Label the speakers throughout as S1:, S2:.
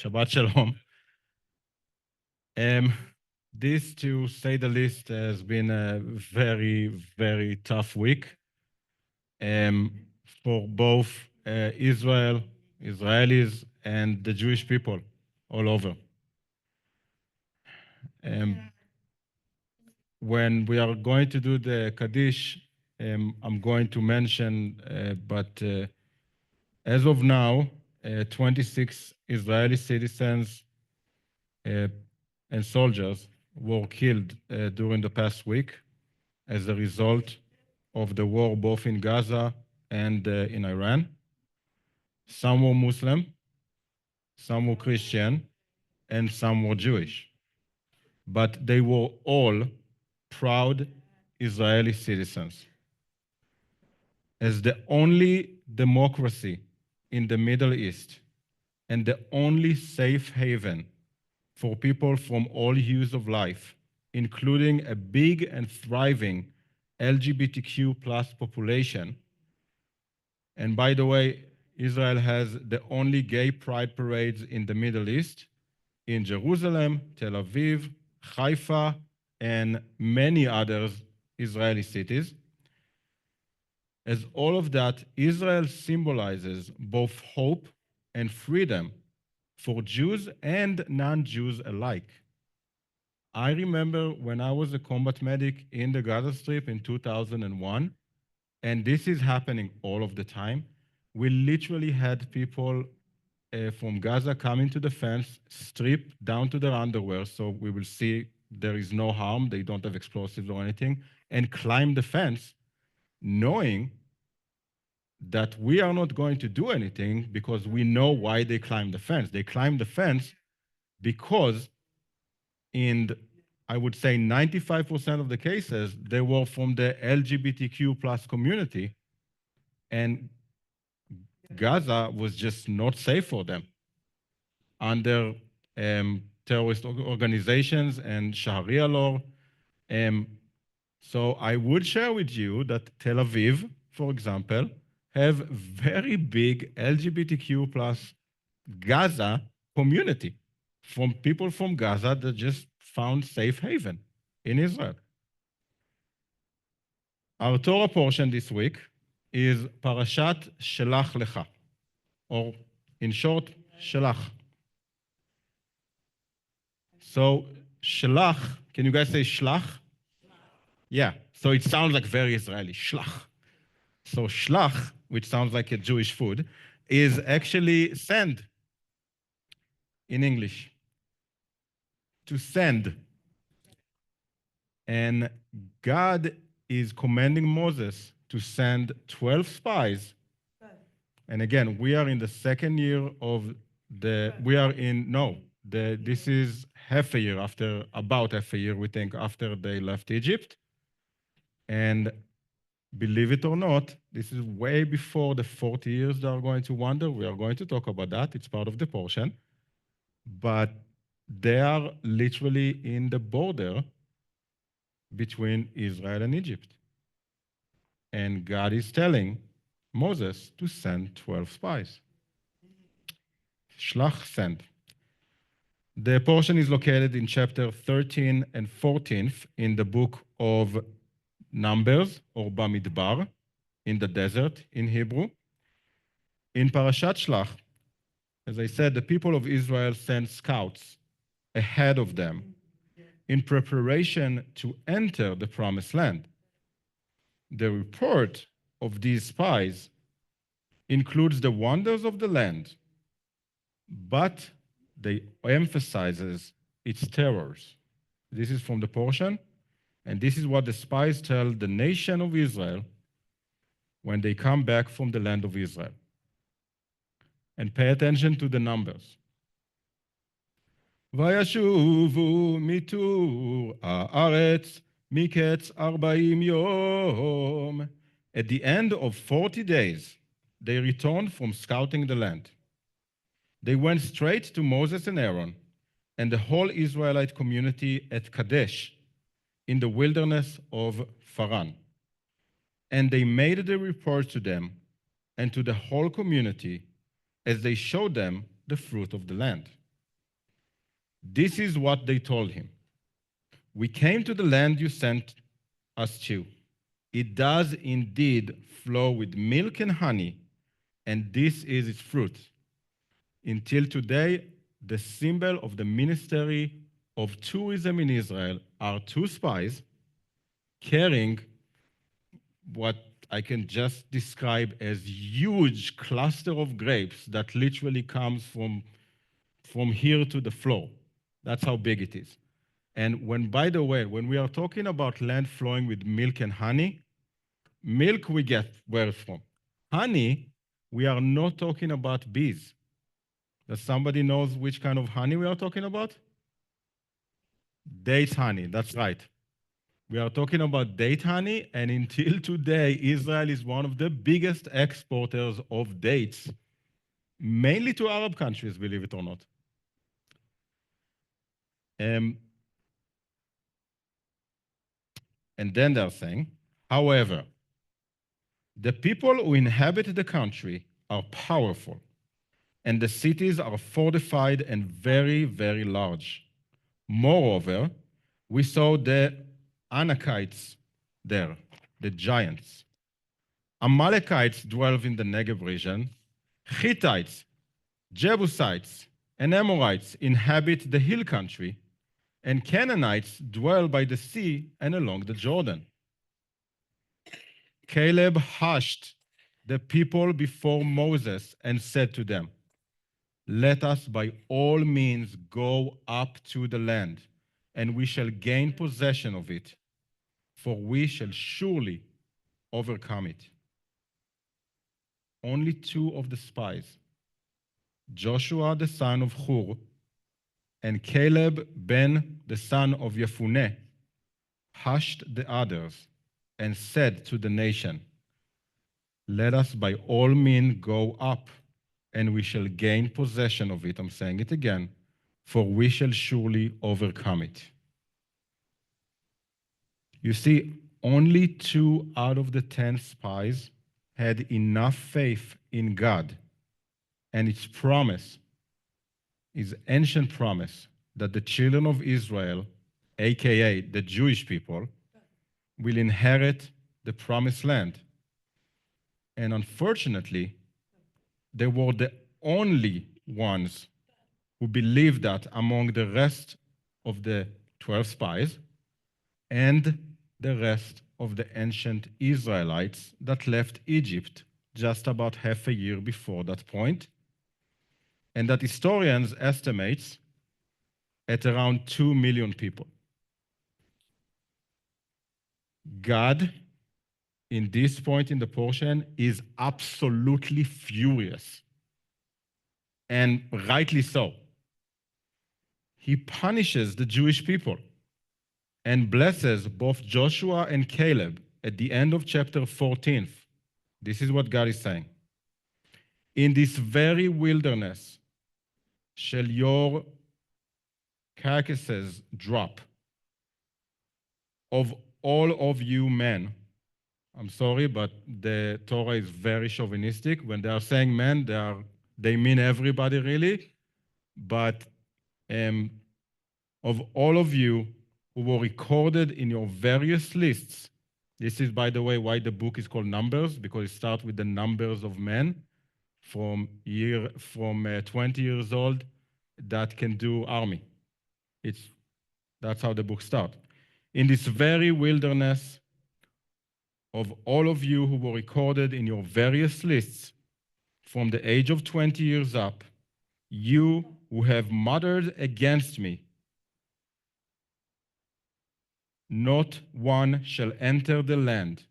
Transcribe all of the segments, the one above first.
S1: Shabbat Shalom. This, to say the least, has been a very, very tough week for both Israel, Israelis, and the Jewish people all over. When we are going to do the Kaddish, I'm going to mention, but as of now, 26 Israeli citizens and soldiers were killed during the past week as a result of the war both in Gaza and in Iran. Some were Muslim, some were Christian, and some were Jewish. But they were all proud Israeli citizens. As the only democracy in the Middle East and the only safe haven for people from all hues of life, including a big and thriving LGBTQ plus population. And by the way, Israel has the only gay pride parades in the Middle East, in Jerusalem, Tel Aviv, Haifa, and many other Israeli cities. As all of that, Israel symbolizes both hope and freedom for Jews and non-Jews alike. I remember when I was a combat medic in the Gaza Strip in 2001, and this is happening all of the time. We literally had people from Gaza come into the fence, strip down to their underwear, so we will see there is no harm, they don't have explosives or anything, and climb the fence, knowing that we are not going to do anything because we know why they climbed the fence. They climbed the fence because I would say 95% of the cases, they were from the LGBTQ plus community, and Gaza was just not safe for them under terrorist organizations and Sharia law. So I would share with you that Tel Aviv, for example, have very big LGBTQ plus Gaza community from people from Gaza that just found safe haven in Israel. Our Torah portion this week is Parashat Shelach Lecha, or in short, Shelach. So Shelach, can you guys say Shlach? Yeah, so it sounds like very Israeli, Shlach. So Shlach, which sounds like a Jewish food, is actually send in English. To send. And God is commanding Moses to send 12 spies. And again, we are in the second year of this is half a year after, about half a year, we think, after they left Egypt. And believe it or not, this is way before the 40 years they are going to wander. We are going to talk about that. It's part of the portion. But they are literally in the border between Israel and Egypt. And God is telling Moses to send 12 spies. Shlach, send. The portion is located in chapter 13 and 14 in the book of Numbers, or Bamidbar, in the desert in Hebrew. In Parashat Shlach, as I said, the people of Israel sent scouts ahead of them in preparation to enter the promised land. The report of these spies includes the wonders of the land, but they emphasizes its terrors. This is from the portion, and this is what the spies tell the nation of Israel when they come back from the land of Israel. And pay attention to the numbers. וישובו מטור הארץ מקץ 40 יום. At the end of 40 days, they returned from scouting the land. They went straight to Moses and Aaron and the whole Israelite community at Kadesh in the wilderness of Paran. And they made the report to them and to the whole community as they showed them the fruit of the land. This is what they told him. We came to the land you sent us to. It does indeed flow with milk and honey, and this is its fruit. Until today, the symbol of the ministry of tourism in Israel are two spies carrying what I can just describe as huge cluster of grapes that literally comes from here to the floor. That's how big it is. And by the way, when we are talking about land flowing with milk and honey, milk we get where it's from. Honey, we are not talking about bees. Does somebody knows which kind of honey we are talking about? Date honey, that's right. We are talking about date honey, and until today, Israel is one of the biggest exporters of dates, mainly to Arab countries, believe it or not. And then they're saying, however, the people who inhabit the country are powerful, and the cities are fortified and very, very large. Moreover, we saw the Anakites there, the giants. Amalekites dwell in the Negev region. Hittites, Jebusites, and Amorites inhabit the hill country, and Canaanites dwell by the sea and along the Jordan. Caleb hushed the people before Moses and said to them, let us by all means go up to the land, and we shall gain possession of it, for we shall surely overcome it. Only two of the spies, Joshua the son of Hur and Caleb ben the son of Yefuneh, hushed the others and said to the nation, let us by all means go up, and we shall gain possession of it. I'm saying it again, for we shall surely overcome it. You see, only 2 out of the 10 spies had enough faith in God and its promise, his ancient promise, that the children of Israel, aka the Jewish people, will inherit the promised land. And unfortunately, they were the only ones who believed that among the rest of the 12 spies and the rest of the ancient Israelites that left Egypt just about half a year before that point, and that historians estimate at around 2 million people. God, in this point in the portion, is absolutely furious, and rightly so. He punishes the Jewish people and blesses both Joshua and Caleb at the end of chapter 14. This is what God is saying. In this very wilderness shall your carcasses drop. Of all of you men, I'm sorry, but the Torah is very chauvinistic. When they are saying men, they mean everybody really. But of all of you who were recorded in your various lists, this is, by the way, why the book is called Numbers, because it starts with the numbers of men from 20 years old that can do army. That's how the book starts. In this very wilderness, of all of you who were recorded in your various lists from the age of 20 years up, you who have muttered against me, not one shall enter the land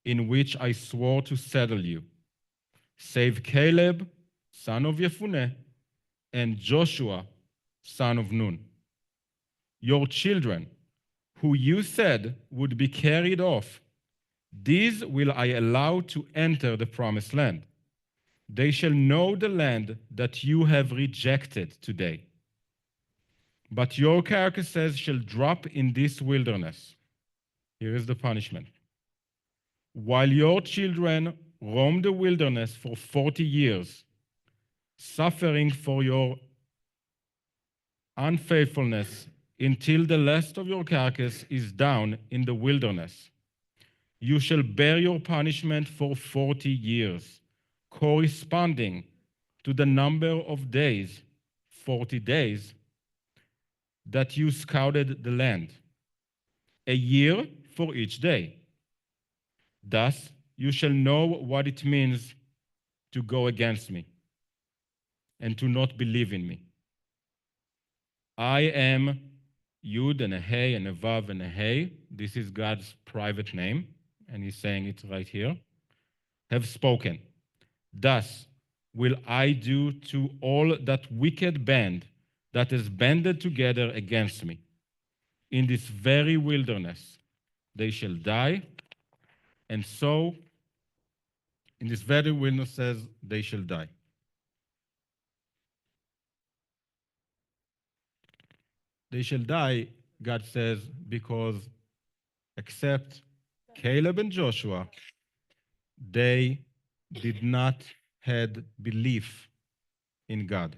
S1: in which I swore to settle you, save Caleb, son of Yefuneh, and Joshua, son of Nun. Your children, who you said would be carried off, these will I allow to enter the promised land. They shall know the land that you have rejected today. But your carcasses shall drop in this wilderness. Here is the punishment. While your children roam the wilderness for 40 years, suffering for your unfaithfulness until the last of your carcass is down in the wilderness. You shall bear your punishment for 40 years, corresponding to the number of days, 40 days, that you scouted the land, a year for each day. Thus, you shall know what it means to go against me and to not believe in me. I am Yud and a Hey and a Vav and a Hey. This is God's private name, and he's saying it right here. Have spoken. Thus will I do to all that wicked band that is banded together against me. In this very wilderness they shall die, and so in this very wilderness they shall die. They shall die, God says, because except Caleb and Joshua, they did not had belief in God.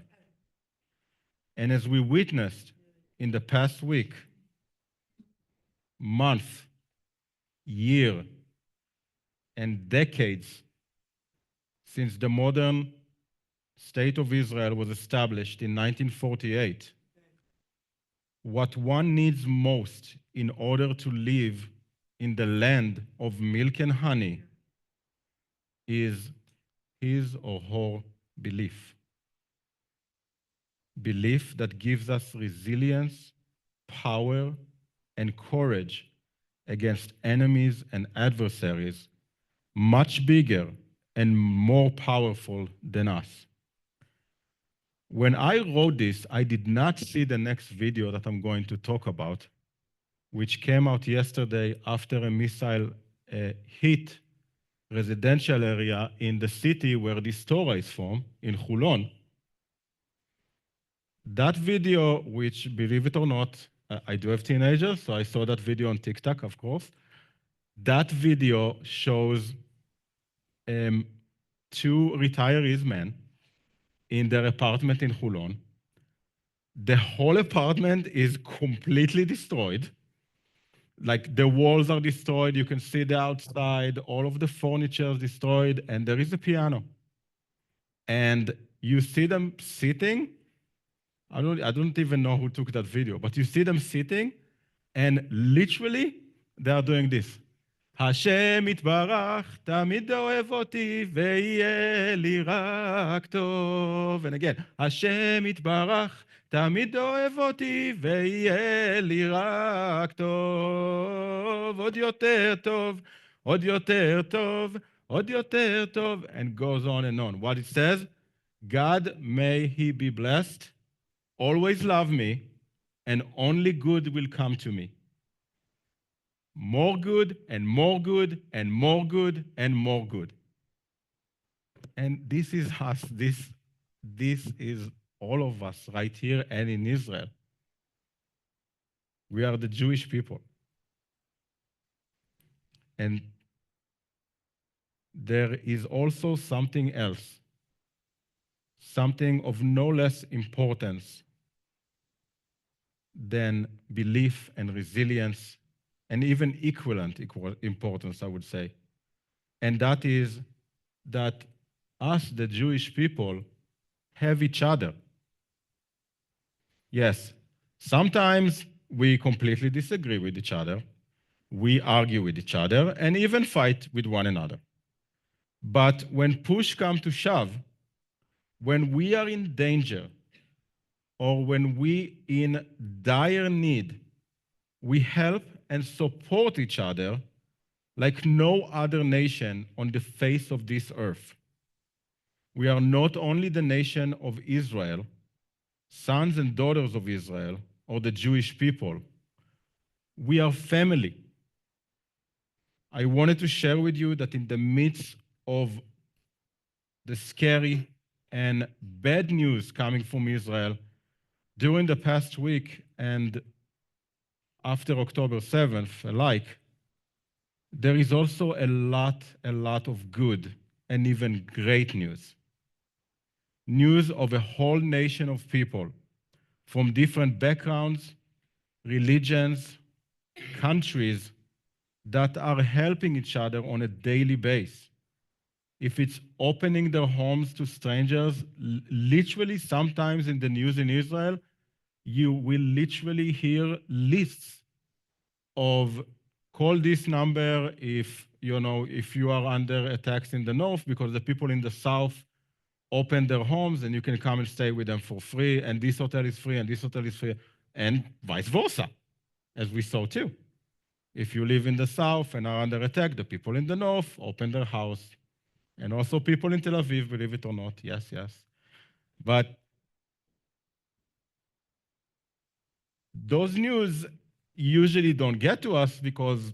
S1: And as we witnessed in the past week, month, year, and decades since the modern state of Israel was established in 1948, what one needs most in order to live in the land of milk and honey is his or her belief. Belief that gives us resilience, power, and courage against enemies and adversaries much bigger and more powerful than us. When I wrote this, I did not see the next video that I'm going to talk about, which came out yesterday after a missile hit residential area in the city where this Torah is from, in Hulon. That video, which, believe it or not, I do have teenagers, so I saw that video on TikTok, of course. That video shows two retirees men in their apartment in Hulon. The whole apartment is completely destroyed. Like the walls are destroyed, you can see the outside, all of the furniture is destroyed, and there is a piano. And you see them sitting. I don't even know who took that video, but you see them sitting, and literally they are doing this. השם יתברך, תמיד אוהב אותי, ויהיה לי רק טוב. And again, השם יתברך, תמיד אוהב אותי, ויהיה לי רק טוב. עוד יותר טוב, עוד יותר טוב, עוד יותר טוב. And goes on and on. What it says, God may he be blessed, always love me, and only good will come to me. More good and more good and more good and more good. And this is us. This is all of us right here and in Israel. We are the Jewish people. And there is also something else, something of no less importance than belief and resilience, and even equal importance, I would say. And that is that us, the Jewish people, have each other. Yes, sometimes we completely disagree with each other, we argue with each other, and even fight with one another. But when push comes to shove, when we are in danger, or when we in dire need, we help and support each other like no other nation on the face of this earth. We are not only the nation of Israel, sons and daughters of Israel, or the Jewish people. We are family. I wanted to share with you that in the midst of the scary and bad news coming from Israel during the past week and after October 7th alike, there is also a lot of good and even great news. News of a whole nation of people from different backgrounds, religions, countries that are helping each other on a daily basis. If it's opening their homes to strangers, literally sometimes in the news in Israel, you will literally hear lists of call this number if you are under attacks in the north, because the people in the south open their homes and you can come and stay with them for free, and this hotel is free and this hotel is free, and vice versa, as we saw too. If you live in the south and are under attack, the people in the north open their house. And also people in Tel Aviv, believe it or not, yes. But those news usually don't get to us because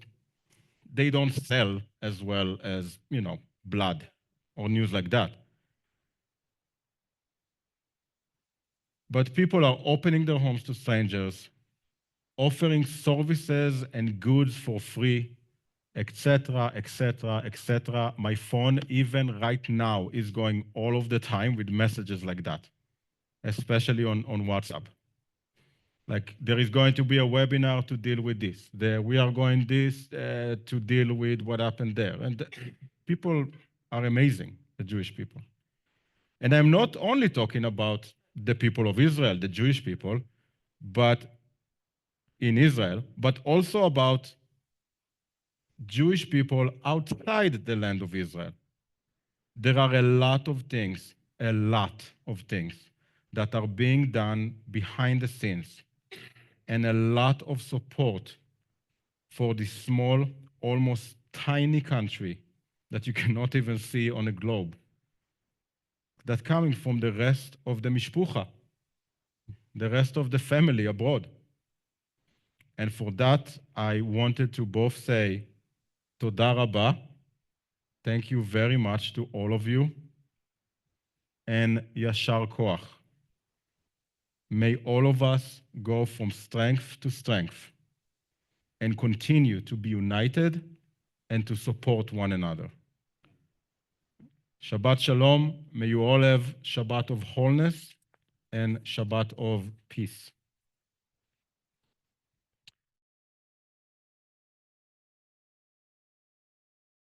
S1: they don't sell as well as, blood or news like that. But people are opening their homes to strangers, offering services and goods for free, etc., etc., etc. My phone, even right now, is going all of the time with messages like that, especially on WhatsApp. Like, there is going to be a webinar to deal with this. We are going to deal with what happened there. And people are amazing, the Jewish people. And I'm not only talking about the people of Israel, the Jewish people, but in Israel, but also about Jewish people outside the land of Israel. There are a lot of things that are being done behind the scenes, and a lot of support for this small, almost tiny country that you cannot even see on a globe, that coming from the rest of the mishpucha, the rest of the family abroad. And for that, I wanted to both say, Toda Rabba, thank you very much to all of you, and Yashar Koach. May all of us go from strength to strength and continue to be united and to support one another. Shabbat Shalom. May you all have Shabbat of wholeness and Shabbat of peace.